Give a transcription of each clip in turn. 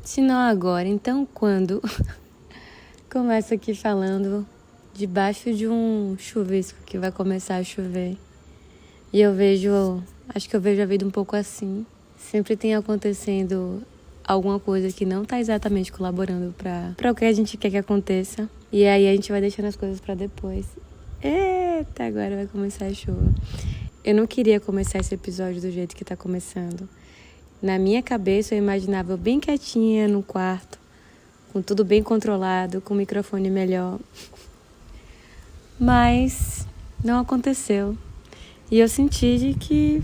Se não agora, então quando? Começo aqui falando debaixo de um chuvisco que vai começar a chover. E acho que eu vejo a vida um pouco assim. Sempre tem acontecendo alguma coisa que não tá exatamente colaborando para o que a gente quer que aconteça. E aí a gente vai deixando as coisas para depois. Eita, agora vai começar a chuva. Eu não queria começar esse episódio do jeito que tá começando. Na minha cabeça eu imaginava eu bem quietinha no quarto, com tudo bem controlado, com o microfone melhor. Mas não aconteceu. E eu senti que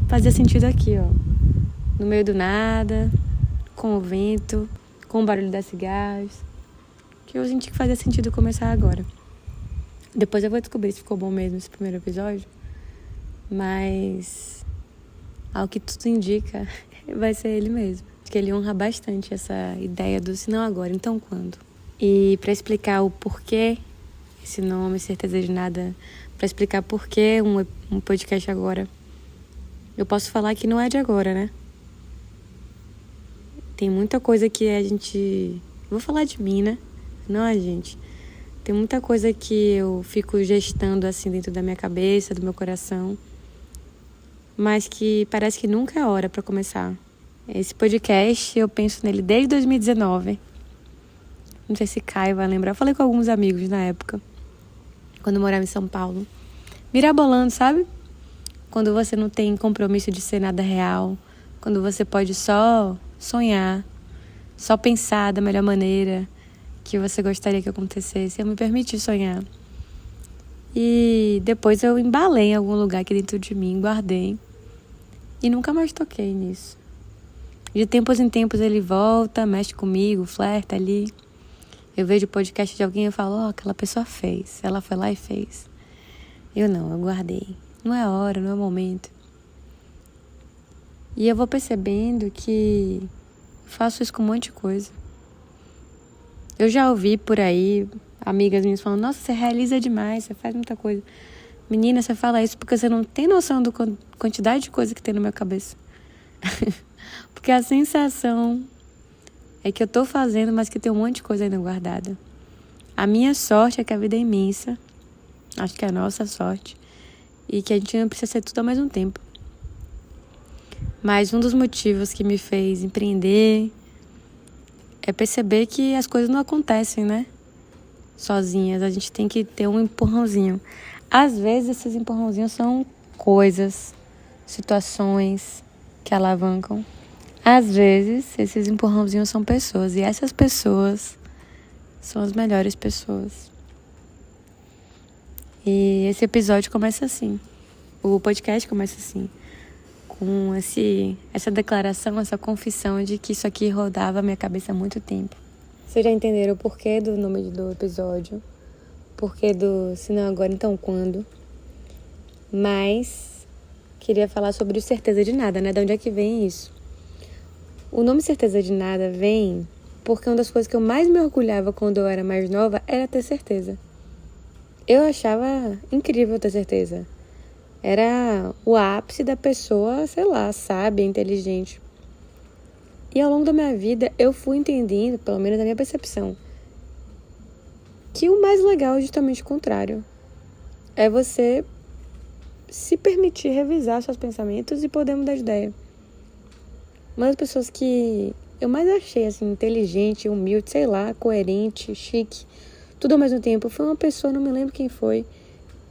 fazia sentido aqui, ó. No meio do nada, com o vento, com o barulho das cigarras. Que eu senti que fazia sentido começar agora. Depois eu vou descobrir se ficou bom mesmo esse primeiro episódio. Mas ao que tudo indica, vai ser ele mesmo. Porque ele honra bastante essa ideia do se não agora, então quando. E para explicar o porquê esse nome, certeza de nada, para explicar porquê um podcast agora, eu posso falar que não é de agora, né? Tem muita coisa que a gente... Vou falar de mim, né? Não a gente. Tem muita coisa que eu fico gestando assim dentro da minha cabeça, do meu coração, mas que parece que nunca é hora para começar. Esse podcast, eu penso nele desde 2019. Não sei se Caio vai lembrar. Eu falei com alguns amigos na época, quando eu morava em São Paulo. Mirabolando, sabe? Quando você não tem compromisso de ser nada real. Quando você pode só sonhar, só pensar da melhor maneira que você gostaria que acontecesse. Eu me permiti sonhar. E depois eu embalei em algum lugar aqui dentro de mim, guardei. E nunca mais toquei nisso. De tempos em tempos ele volta, mexe comigo, flerta ali. Eu vejo o podcast de alguém e eu falo, aquela pessoa fez. Ela foi lá e fez. Eu guardei. Não é hora, não é momento. E eu vou percebendo que faço isso com um monte de coisa. Eu já ouvi por aí amigas minhas falando, nossa, você realiza demais, você faz muita coisa. Menina, você fala isso porque você não tem noção da quantidade de coisa que tem na minha cabeça. Porque a sensação é que eu tô fazendo, mas que tem um monte de coisa ainda guardada. A minha sorte é que a vida é imensa. Acho que é a nossa sorte. E que a gente não precisa ser tudo ao mesmo tempo. Mas um dos motivos que me fez empreender é perceber que as coisas não acontecem, né? Sozinhas. A gente tem que ter um empurrãozinho. Às vezes, esses empurrãozinhos são coisas, situações que alavancam. Às vezes, esses empurrãozinhos são pessoas. E essas pessoas são as melhores pessoas. E esse episódio começa assim. O podcast começa assim. Com essa declaração, essa confissão de que isso aqui rodava a minha cabeça há muito tempo. Vocês já entenderam o porquê do nome do episódio? Porquê do se não agora, então quando? Mas queria falar sobre o certeza de nada, né? De onde é que vem isso? O nome certeza de nada vem porque uma das coisas que eu mais me orgulhava quando eu era mais nova era ter certeza. Eu achava incrível ter certeza. Era o ápice da pessoa, sei lá, sábia, inteligente. E ao longo da minha vida eu fui entendendo, pelo menos na minha percepção, que o mais legal é justamente o contrário. É você se permitir revisar seus pensamentos e poder mudar de ideia. Uma das pessoas que eu mais achei, assim, inteligente, humilde, sei lá, coerente, chique, tudo ao mesmo tempo, foi uma pessoa, não me lembro quem foi,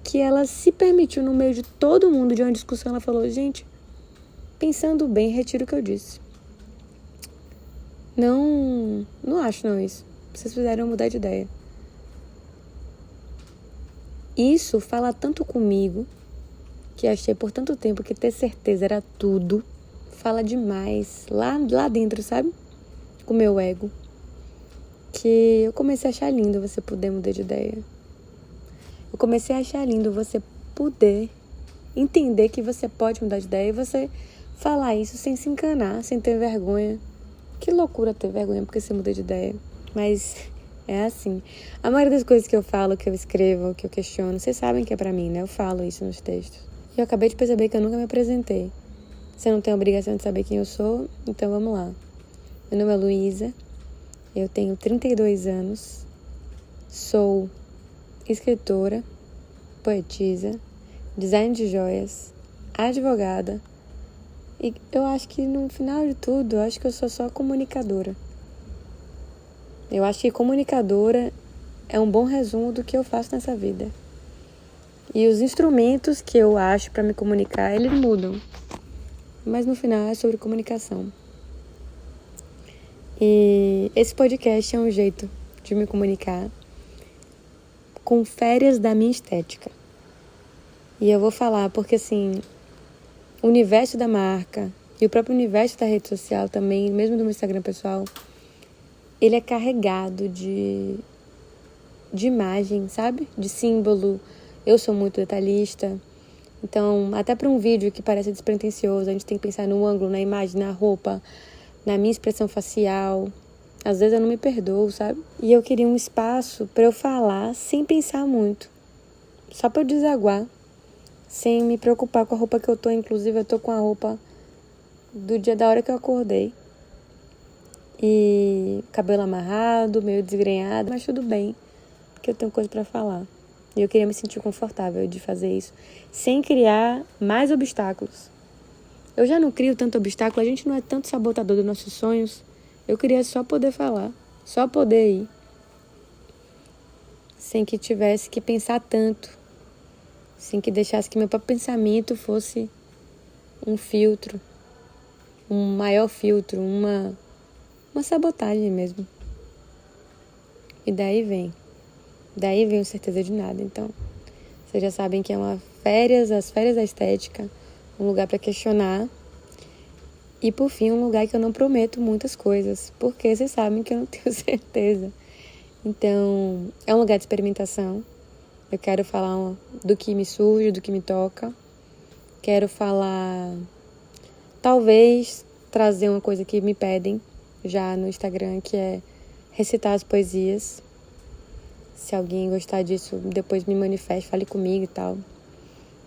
que ela se permitiu, no meio de todo mundo, de uma discussão, ela falou, gente, pensando bem, retiro o que eu disse. Não acho não isso. Vocês fizeram mudar de ideia. Isso fala tanto comigo, que achei por tanto tempo que ter certeza era tudo. Fala demais, lá dentro, sabe? Com o meu ego. Que eu comecei a achar lindo você poder mudar de ideia. Eu comecei a achar lindo você poder entender que você pode mudar de ideia e você falar isso sem se encanar, sem ter vergonha. Que loucura ter vergonha porque você muda de ideia. Mas é assim. A maioria das coisas que eu falo, que eu escrevo, que eu questiono, vocês sabem que é pra mim, né? Eu falo isso nos textos. E eu acabei de perceber que eu nunca me apresentei. Você não tem a obrigação de saber quem eu sou, então vamos lá. Meu nome é Luísa, eu tenho 32 anos, sou escritora, poetisa, design de joias, advogada e eu acho que no final de tudo, eu acho que eu sou só comunicadora. Eu acho que comunicadora é um bom resumo do que eu faço nessa vida. E os instrumentos que eu acho para me comunicar, eles mudam. Mas no final é sobre comunicação. E esse podcast é um jeito de me comunicar com férias da minha estética. E eu vou falar porque, assim, o universo da marca e o próprio universo da rede social também, mesmo do meu Instagram pessoal, ele é carregado de imagem, sabe? De símbolo. Eu sou muito detalhista. Então, até para um vídeo que parece despretensioso, a gente tem que pensar no ângulo, na imagem, na roupa, na minha expressão facial. Às vezes eu não me perdoo, sabe? E eu queria um espaço para eu falar sem pensar muito. Só para eu desaguar, sem me preocupar com a roupa que eu tô. Inclusive, eu tô com a roupa do dia da hora que eu acordei. E cabelo amarrado, meio desgrenhado, mas tudo bem, porque eu tenho coisa para falar. E eu queria me sentir confortável de fazer isso, sem criar mais obstáculos. Eu já não crio tanto obstáculo, a gente não é tanto sabotador dos nossos sonhos. Eu queria só poder falar, só poder ir. Sem que tivesse que pensar tanto. Sem que deixasse que meu próprio pensamento fosse um filtro. Um maior filtro, uma sabotagem mesmo. E daí vem certeza de nada. Então, vocês já sabem que é as férias da estética, um lugar para questionar. E, por fim, um lugar que eu não prometo muitas coisas, porque vocês sabem que eu não tenho certeza. Então, é um lugar de experimentação. Eu quero falar do que me surge, do que me toca. Quero falar, talvez, trazer uma coisa que me pedem já no Instagram, que é recitar as poesias. Se alguém gostar disso, depois me manifeste, fale comigo e tal.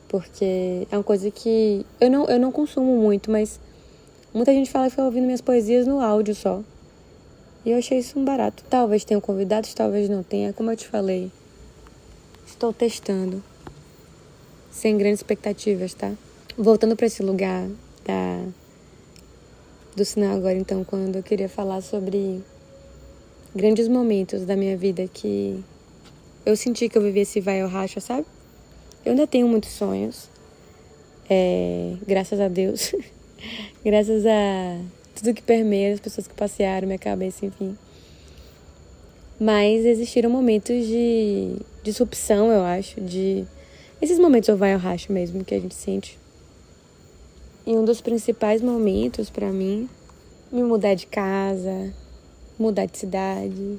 Porque é uma coisa que eu não consumo muito, mas muita gente fala que foi ouvindo minhas poesias no áudio só. E eu achei isso um barato. Talvez tenha convidados, talvez não tenha. Como eu te falei, estou testando. Sem grandes expectativas, tá? Voltando para esse lugar do sinal agora, então, quando eu queria falar sobre grandes momentos da minha vida que eu senti que eu vivi esse vai ao racha, sabe? Eu ainda tenho muitos sonhos. Graças a Deus. Graças a tudo que permeia, as pessoas que passearam minha cabeça, enfim. Mas existiram momentos de disrupção, eu acho. Esses momentos vai ao racha mesmo que a gente sente. E um dos principais momentos pra mim, me mudar de casa, mudar de cidade,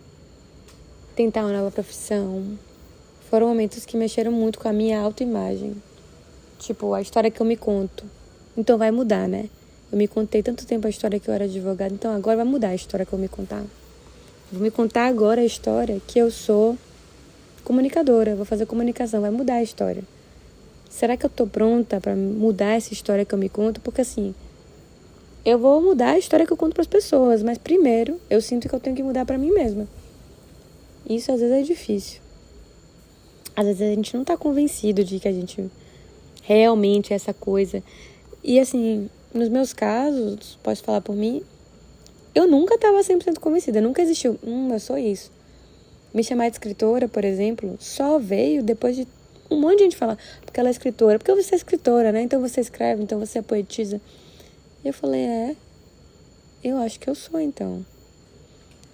tentar uma nova profissão. Foram momentos que mexeram muito com a minha autoimagem. Tipo, a história que eu me conto. Então vai mudar, né? Eu me contei tanto tempo a história que eu era advogada, então agora vai mudar a história que eu vou me contar. Vou me contar agora a história que eu sou comunicadora, vou fazer comunicação, vai mudar a história. Será que eu tô pronta pra mudar essa história que eu me conto? Porque assim, eu vou mudar a história que eu conto pras pessoas, mas primeiro eu sinto que eu tenho que mudar pra mim mesma. Isso às vezes é difícil. Às vezes a gente não tá convencido de que a gente realmente é essa coisa. E assim, nos meus casos, posso falar por mim, eu nunca estava 100% convencida. Nunca existiu, eu sou isso. Me chamar de escritora, por exemplo, só veio depois de um monte de gente falar, porque ela é escritora, porque você é escritora, né? Então você escreve, então você é poetisa. E eu falei, eu acho que eu sou, então.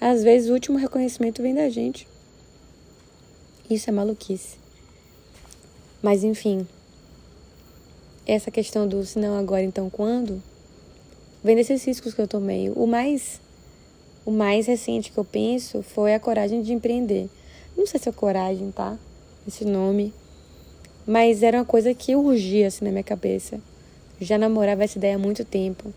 Às vezes o último reconhecimento vem da gente. Isso é maluquice. Mas enfim, essa questão do se não agora, então quando, vem desses riscos que eu tomei. O mais recente que eu penso foi a coragem de empreender. Não sei se é coragem, tá? Esse nome. Mas era uma coisa que urgia assim na minha cabeça. Já namorava essa ideia há muito tempo.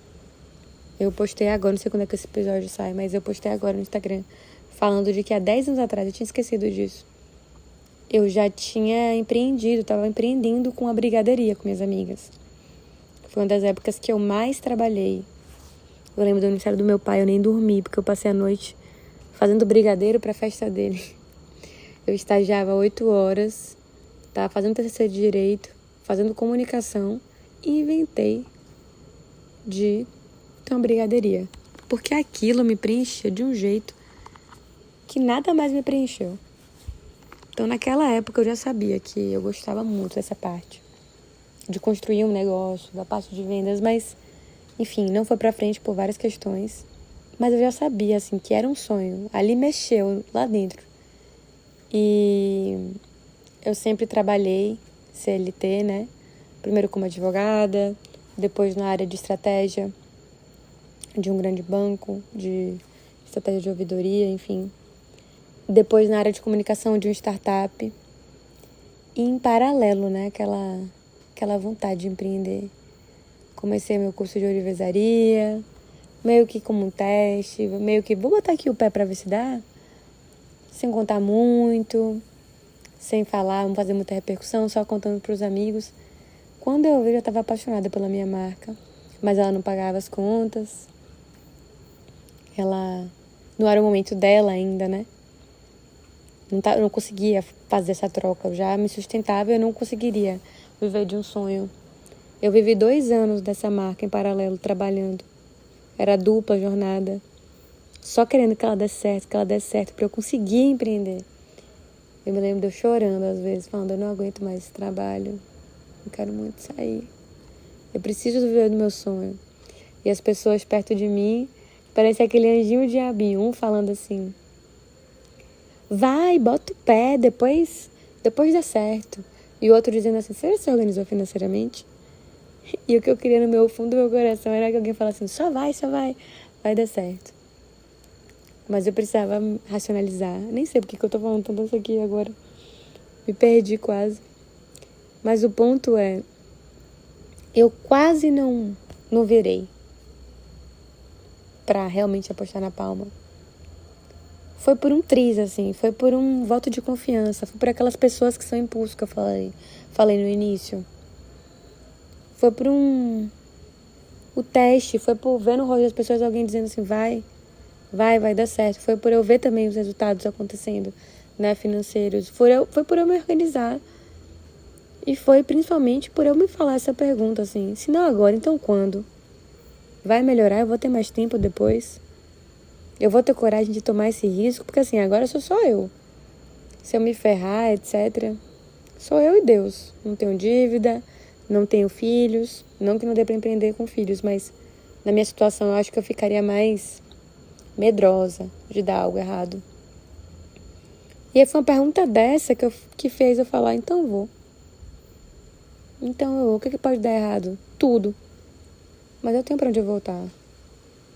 Eu postei agora, não sei quando é que esse episódio sai, mas eu postei agora no Instagram, falando de que há 10 anos atrás, eu tinha esquecido disso, eu já tinha empreendido, estava empreendendo com a brigaderia com minhas amigas. Foi uma das épocas que eu mais trabalhei. Eu lembro do aniversário do meu pai, eu nem dormi, porque eu passei a noite fazendo brigadeiro pra festa dele. Eu estagiava 8 horas, tava fazendo TCC de Direito, fazendo comunicação e inventei de ter uma brigadeiria. Porque aquilo me preenchia de um jeito que nada mais me preencheu. Então, naquela época, eu já sabia que eu gostava muito dessa parte. De construir um negócio, da parte de vendas, mas, enfim, não foi pra frente por várias questões. Mas eu já sabia, assim, que era um sonho. Ali mexeu lá dentro. E eu sempre trabalhei CLT, né? Primeiro como advogada, depois na área de estratégia de um grande banco, de estratégia de ouvidoria, enfim. Depois na área de comunicação de uma startup. E em paralelo, né? Aquela vontade de empreender. Comecei meu curso de ourivesaria, meio que como um teste, meio que vou botar aqui o pé pra ver se dá, sem contar muito, sem falar, não fazer muita repercussão, só contando pros amigos. Quando eu vi, eu estava apaixonada pela minha marca, mas ela não pagava as contas, ela não era o momento dela ainda, né? Eu não conseguia fazer essa troca, eu já me sustentava e eu não conseguiria viver de um sonho. Eu vivi 2 anos dessa marca em paralelo, trabalhando. Era dupla jornada. Só querendo que ela desse certo, para eu conseguir empreender. Eu me lembro de eu chorando às vezes, falando, eu não aguento mais esse trabalho. Eu quero muito sair. Eu preciso viver do meu sonho. E as pessoas perto de mim, parecia aquele anjinho diabinho, um falando assim, vai, bota o pé, depois dá certo. E o outro dizendo assim, você já se organizou financeiramente? E o que eu queria no meu fundo do meu coração era que alguém falasse assim, só vai dar certo. Mas eu precisava racionalizar. Nem sei porque que eu tô falando tanto isso aqui agora. Me perdi quase. Mas o ponto é, eu quase não virei pra realmente apostar na Palma. Foi por um triz, assim, foi por um voto de confiança, foi por aquelas pessoas que são impulso que eu falei no início. Foi por o teste, foi por ver no rosto das pessoas alguém dizendo assim, vai dar certo. Foi por eu ver também os resultados acontecendo, né, financeiros. Foi por eu me organizar. E foi principalmente por eu me falar essa pergunta, assim, se não agora, então quando? Vai melhorar? Eu vou ter mais tempo depois? Eu vou ter coragem de tomar esse risco? Porque assim, agora sou só eu. Se eu me ferrar, etc., sou eu e Deus. Não tenho dívida, não tenho filhos. Não que não dê pra empreender com filhos, mas na minha situação eu acho que eu ficaria mais medrosa de dar algo errado. E aí foi uma pergunta dessa que fez eu falar, então eu vou. Então o que pode dar errado? Tudo. Mas eu tenho pra onde eu voltar.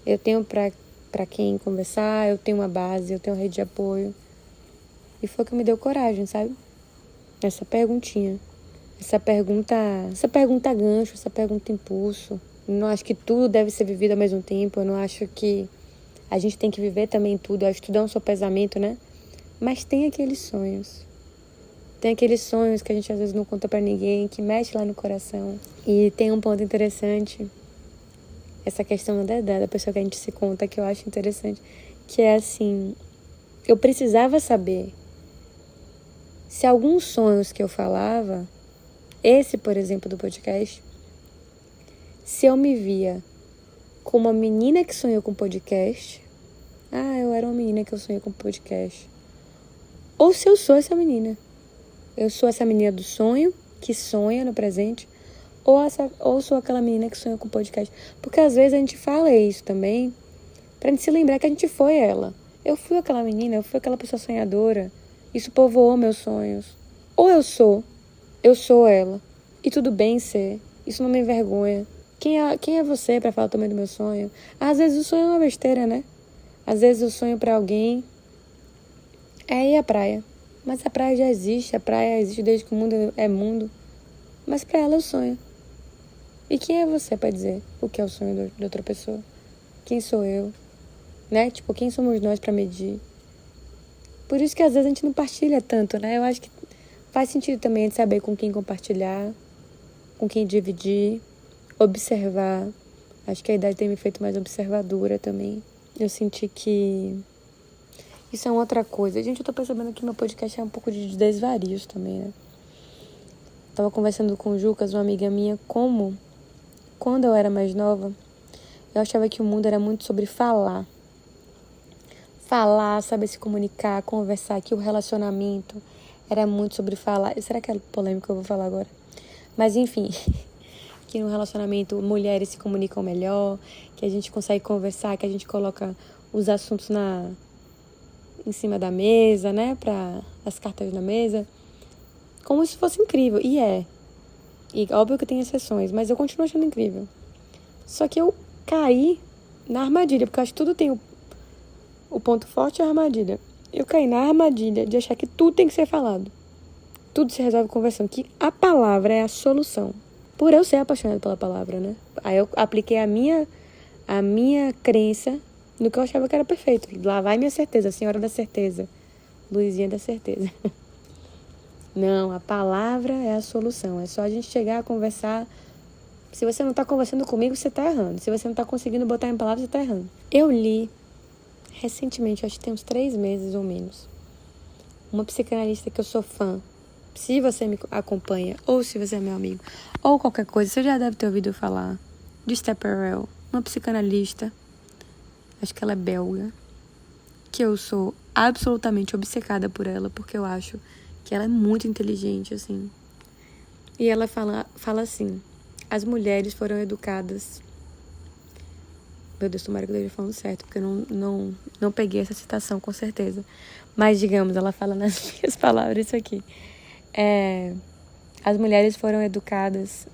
Eu tenho pra quem conversar, eu tenho uma base, eu tenho uma rede de apoio. E foi o que me deu coragem, sabe? Essa perguntinha. Essa pergunta gancho, essa pergunta impulso. Eu não acho que tudo deve ser vivido ao mesmo tempo. Eu não acho que a gente tem que viver também tudo. Eu acho que tudo é um sopesamento, né? Mas tem aqueles sonhos. Tem aqueles sonhos que a gente às vezes não conta pra ninguém, que mexe lá no coração. E tem um ponto interessante, essa questão da pessoa que a gente se conta, que eu acho interessante, que é assim, eu precisava saber se alguns sonhos que eu falava, esse, por exemplo, do podcast, se eu me via como uma menina que sonhou com podcast, eu era uma menina que eu sonhei com podcast, ou se eu sou essa menina. Eu sou essa menina do sonho, que sonha no presente, ou sou aquela menina que sonha com podcast. Porque às vezes a gente fala isso também, pra gente se lembrar que a gente foi ela. Eu fui aquela menina, eu fui aquela pessoa sonhadora. Isso povoou meus sonhos. Ou eu sou ela. E tudo bem ser. Isso não me envergonha. Quem é você pra falar também do meu sonho? Às vezes o sonho é uma besteira, né? Às vezes o sonho pra alguém é ir à praia. Mas a praia já existe, a praia existe desde que o mundo é mundo. Mas pra ela é o sonho. E quem é você pra dizer o que é o sonho de outra pessoa? Quem sou eu? Né? Tipo, quem somos nós pra medir? Por isso que às vezes a gente não partilha tanto, né? Eu acho que faz sentido também de saber com quem compartilhar, com quem dividir, observar, Acho que a idade tem me feito mais observadora também. Eu senti que isso é uma outra coisa. Gente, eu tô percebendo que meu podcast é um pouco de desvarios também, né? Tava conversando com o Jucas, uma amiga minha, como quando eu era mais nova, eu achava que o mundo era muito sobre falar. Falar, saber se comunicar, conversar, que o relacionamento era muito sobre falar. Será que é polêmico que eu vou falar agora? Mas enfim, que no relacionamento mulheres se comunicam melhor, que a gente consegue conversar, que a gente coloca os assuntos em cima da mesa, né? As cartas na mesa. Como se fosse incrível. E é. E óbvio que tem exceções, mas eu continuo achando incrível. Só que eu caí na armadilha, porque eu acho que tudo tem o ponto forte e a armadilha. Eu caí na armadilha de achar que tudo tem que ser falado. Tudo se resolve conversando, que a palavra é a solução. Por eu ser apaixonada pela palavra, né? Aí eu apliquei a minha crença no que eu achava que era perfeito. Lá vai minha certeza, a senhora da certeza. Luizinha da certeza. Não, a palavra é a solução. É só a gente chegar a conversar. Se você não está conversando comigo, você está errando. Se você não está conseguindo botar em palavras, você está errando. Eu li recentemente, acho que tem uns 3 meses ou menos, uma psicanalista que eu sou fã. Se você me acompanha, ou se você é meu amigo, ou qualquer coisa, você já deve ter ouvido falar de Esther Perel, uma psicanalista, acho que ela é belga, que eu sou absolutamente obcecada por ela, porque eu acho que ela é muito inteligente, assim. E ela fala assim, as mulheres foram educadas... Meu Deus, tomara que eu esteja falando certo, porque eu não peguei essa citação, com certeza. Mas, digamos, ela fala nas minhas palavras isso aqui. As mulheres foram educadas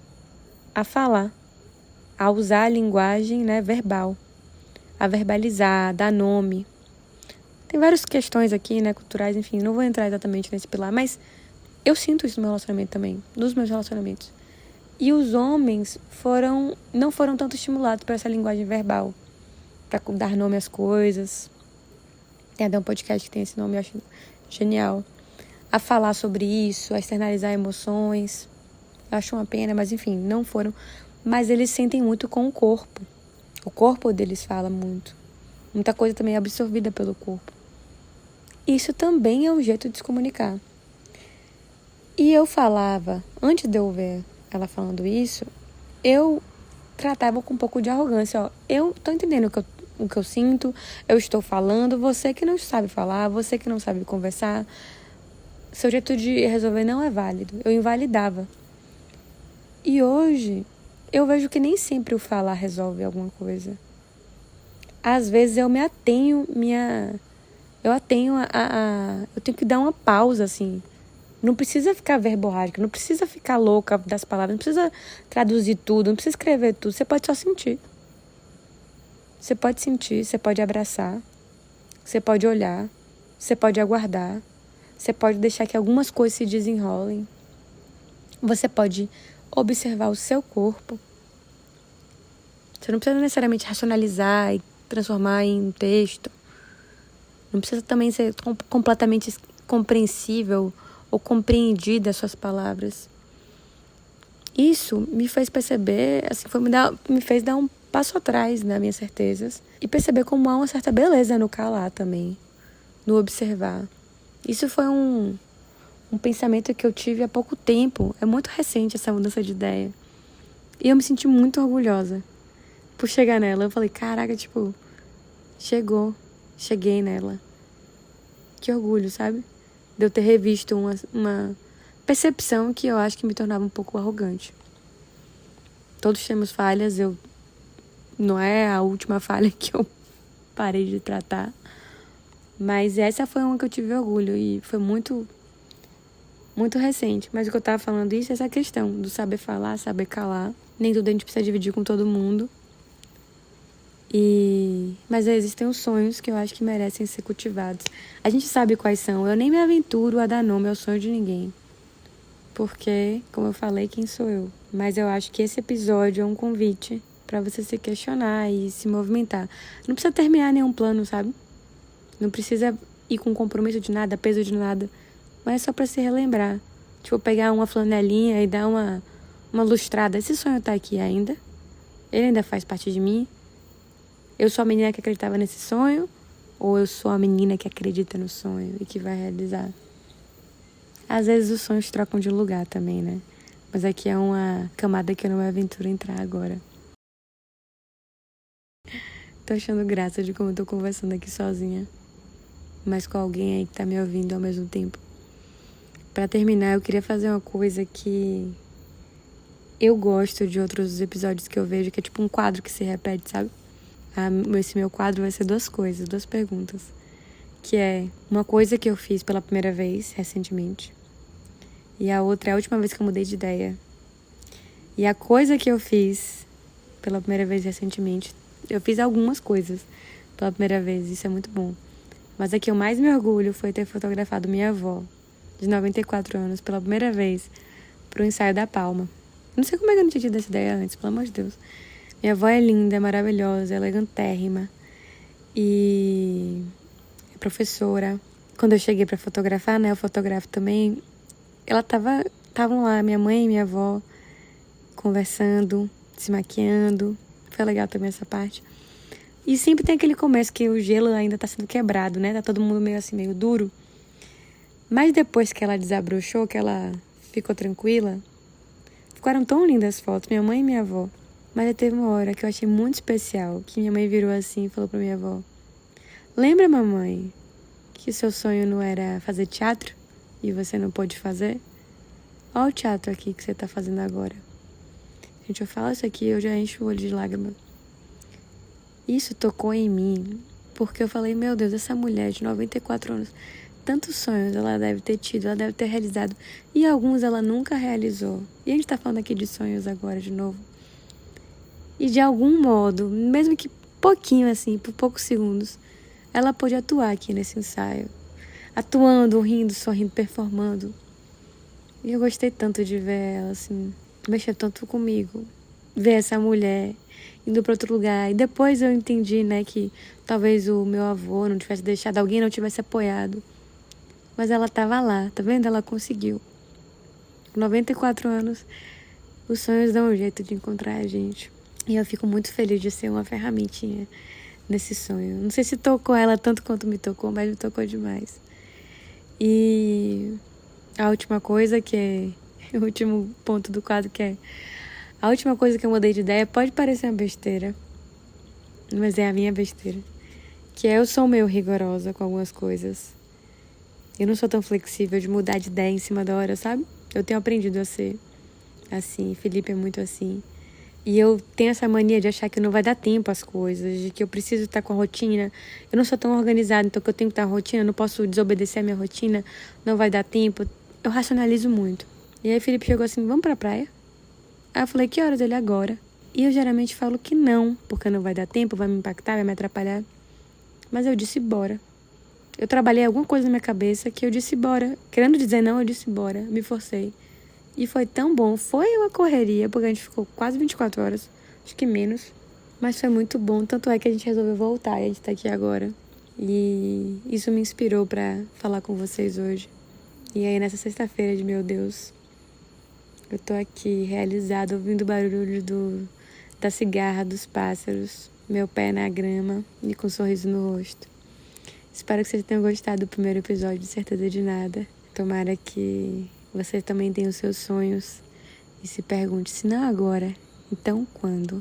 a falar, a usar a linguagem, né, verbal, a verbalizar, a dar nome. Tem várias questões aqui, né, culturais, enfim, não vou entrar exatamente nesse pilar, mas eu sinto isso no meu relacionamento também, nos meus relacionamentos. E os homens não foram tanto estimulados por essa linguagem verbal, para dar nome às coisas. Tem até um podcast que tem esse nome, eu acho genial. A falar sobre isso, a externalizar emoções. Eu acho uma pena, mas enfim, não foram. Mas eles sentem muito com o corpo. O corpo deles fala muito. Muita coisa também é absorvida pelo corpo. Isso também é um jeito de se comunicar. E eu falava, antes de eu ver ela falando isso, eu tratava com um pouco de arrogância. Ó, eu tô entendendo o que eu sinto, eu estou falando, você que não sabe falar, você que não sabe conversar, seu jeito de resolver não é válido. Eu invalidava. E hoje, eu vejo que nem sempre o falar resolve alguma coisa. Às vezes eu eu tenho que dar uma pausa, assim. Não precisa ficar verborrágica, não precisa ficar louca das palavras, não precisa traduzir tudo, não precisa escrever tudo. Você pode só sentir. Você pode sentir, você pode abraçar, você pode olhar, você pode aguardar, você pode deixar que algumas coisas se desenrolem. Você pode observar o seu corpo. Você não precisa necessariamente racionalizar e transformar em um texto. Não precisa também ser completamente compreensível ou compreendida as suas palavras. Isso me fez perceber, assim, me fez dar um passo atrás nas minhas certezas e perceber como há uma certa beleza no calar também, no observar. Isso foi um pensamento que eu tive há pouco tempo. É muito recente essa mudança de ideia. E eu me senti muito orgulhosa por chegar nela. Eu falei, caraca, tipo, cheguei nela. Que orgulho, sabe? De eu ter revisto uma percepção que eu acho que me tornava um pouco arrogante. Todos temos falhas, não é a última falha que eu parei de tratar. Mas essa foi uma que eu tive orgulho e foi muito, muito recente. Mas o que eu tava falando isso é essa questão do saber falar, saber calar. Nem tudo a gente precisa dividir com todo mundo. Mas existem os sonhos que eu acho que merecem ser cultivados. A gente sabe quais são. Eu nem me aventuro a dar nome ao sonho de ninguém. Porque, como eu falei, quem sou eu? Mas eu acho que esse episódio é um convite para você se questionar e se movimentar. Não precisa terminar nenhum plano, sabe? Não precisa ir com compromisso de nada, peso de nada. Mas é só para se relembrar. Tipo, pegar uma flanelinha e dar uma lustrada. Esse sonho tá aqui ainda? Ele ainda faz parte de mim? Eu sou a menina que acreditava nesse sonho? Ou eu sou a menina que acredita no sonho e que vai realizar? Às vezes os sonhos trocam de lugar também, né? Mas aqui é uma camada que eu não me aventuro a entrar agora. Tô achando graça de como eu tô conversando aqui sozinha, mas com alguém aí que tá me ouvindo ao mesmo tempo. Pra terminar, eu queria fazer uma coisa que eu gosto de outros episódios que eu vejo, que é tipo um quadro que se repete, sabe? Esse meu quadro vai ser 2 coisas, 2 perguntas. Que é uma coisa que eu fiz pela primeira vez, recentemente. E a outra é a última vez que eu mudei de ideia. E a coisa que eu fiz pela primeira vez recentemente, eu fiz algumas coisas pela primeira vez, isso é muito bom. Mas a que eu mais me orgulho foi ter fotografado minha avó, de 94 anos, pela primeira vez, pro ensaio da Palma. Não sei como é que eu não tinha tido essa ideia antes, pelo amor de Deus. Minha avó é linda, é maravilhosa, elegantérrima e é professora. Quando eu cheguei pra fotografar, né, eu fotografo também, estavam lá, minha mãe e minha avó, conversando, se maquiando. Foi legal também essa parte. E sempre tem aquele começo que o gelo ainda tá sendo quebrado, né? Tá todo mundo meio assim, meio duro. Mas depois que ela desabrochou, que ela ficou tranquila, ficaram tão lindas as fotos, minha mãe e minha avó. Mas teve uma hora que eu achei muito especial, que minha mãe virou assim e falou pra minha avó: lembra, mamãe, que o seu sonho não era fazer teatro e você não pôde fazer? Olha o teatro aqui que você tá fazendo agora. Gente, eu falo isso aqui, eu já encho o olho de lágrima. Isso tocou em mim, porque eu falei, meu Deus, essa mulher de 94 anos, tantos sonhos ela deve ter tido, ela deve ter realizado, e alguns ela nunca realizou. E a gente tá falando aqui de sonhos agora de novo. E de algum modo, mesmo que pouquinho assim, por poucos segundos, ela pôde atuar aqui nesse ensaio. Atuando, rindo, sorrindo, performando. E eu gostei tanto de ver ela, assim, mexer tanto comigo. Ver essa mulher indo para outro lugar. E depois eu entendi, né, que talvez o meu avô não tivesse deixado, alguém não tivesse apoiado. Mas ela estava lá, tá vendo? Ela conseguiu. Com 94 anos, os sonhos dão um jeito de encontrar a gente. E eu fico muito feliz de ser uma ferramentinha nesse sonho. Não sei se tocou ela tanto quanto me tocou, mas me tocou demais. E a última coisa que é o último ponto do quadro, que é a última coisa que eu mudei de ideia, pode parecer uma besteira, mas é a minha besteira, que é eu sou meio rigorosa com algumas coisas. Eu não sou tão flexível de mudar de ideia em cima da hora, sabe? Eu tenho aprendido a ser assim, Felipe é muito assim. E eu tenho essa mania de achar que não vai dar tempo às coisas, de que eu preciso estar com a rotina. Eu não sou tão organizada, então que eu tenho que estar com a rotina, eu não posso desobedecer a minha rotina, não vai dar tempo. Eu racionalizo muito. E aí Felipe chegou assim, vamos pra praia? Aí eu falei, que horas? Ele, agora. E eu geralmente falo que não, porque não vai dar tempo, vai me impactar, vai me atrapalhar. Mas eu disse bora. Eu trabalhei alguma coisa na minha cabeça que eu disse bora. Querendo dizer não, eu disse bora. Me forcei. E foi tão bom. Foi uma correria, porque a gente ficou quase 24 horas. Acho que menos. Mas foi muito bom. Tanto é que a gente resolveu voltar e a gente tá aqui agora. E isso me inspirou pra falar com vocês hoje. E aí, nessa sexta-feira de meu Deus, eu tô aqui realizada, ouvindo o barulho da cigarra, dos pássaros, meu pé na grama e com um sorriso no rosto. Espero que vocês tenham gostado do primeiro episódio de Certeza de Nada. Tomara que você também tenha os seus sonhos e se pergunte, se não agora, então quando?